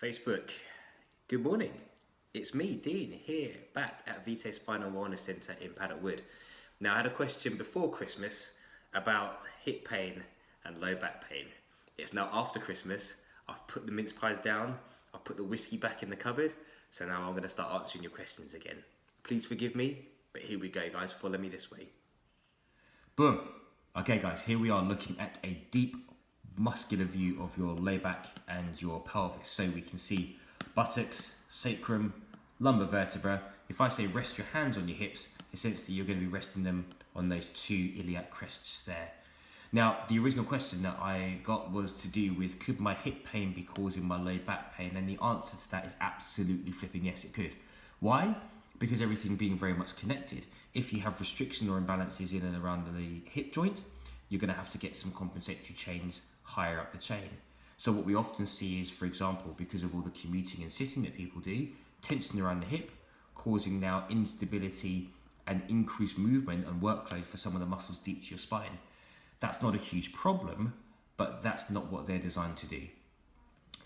Facebook, good morning. It's me, Dean, here back at Vitae Spinal Wellness Centre in Paddock Wood. Now, I had a question before Christmas about hip pain and low back pain. It's now after Christmas. I've put the mince pies down. I've put the whiskey back in the cupboard. So now I'm going to start answering your questions again. Please forgive me, but here we go, guys. Follow me this way. Boom. Okay, guys, here we are looking at a deep muscular view of your low back and your pelvis. So we can see buttocks, sacrum, lumbar vertebra. If I say rest your hands on your hips, essentially you're going to be resting them on those two iliac crests there. Now, the original question that I got was to do with, could my hip pain be causing my low back pain? And the answer to that is absolutely flipping yes, it could. Why? Because everything being very much connected. If you have restriction or imbalances in and around the hip joint, you're going to have to get some compensatory chains higher up the chain. So what we often see is, for example, because of all the commuting and sitting that people do, tension around the hip, causing now instability and increased movement and workload for some of the muscles deep to your spine. That's not a huge problem, but that's not what they're designed to do.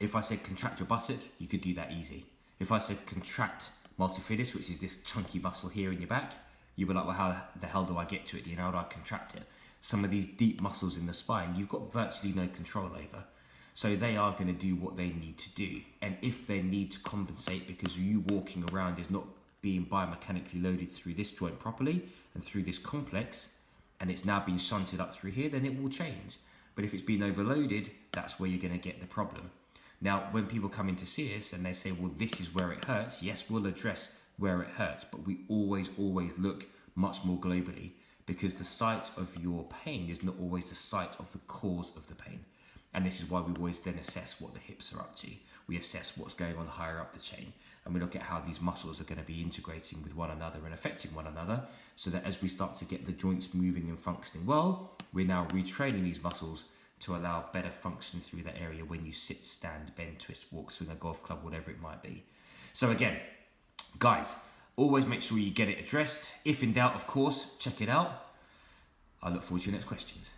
If I said contract your buttock, you could do that easy. If I said contract multifidus, which is this chunky muscle here in your back, you'd be like, well, how the hell do I get to it? How do I contract it? Some of these deep muscles in the spine, you've got virtually no control over. So they are going to do what they need to do. And if they need to compensate because you walking around is not being biomechanically loaded through this joint properly and through this complex, and it's now being shunted up through here, then it will change. But if it's been overloaded, that's where you're going to get the problem. Now, when people come in to see us and they say, well, this is where it hurts, yes, we'll address where it hurts, but we always look much more globally, because the site of your pain is not always the site of the cause of the pain. And this is why we always then assess what the hips are up to. We assess what's going on higher up the chain, and we look at how these muscles are going to be integrating with one another and affecting one another, so that as we start to get the joints moving and functioning well, we're now retraining these muscles to allow better function through that area when you sit, stand, bend, twist, walk, swing a golf club, whatever it might be. So again, guys, always make sure you get it addressed. If in doubt, of course, check it out. I look forward to your next questions.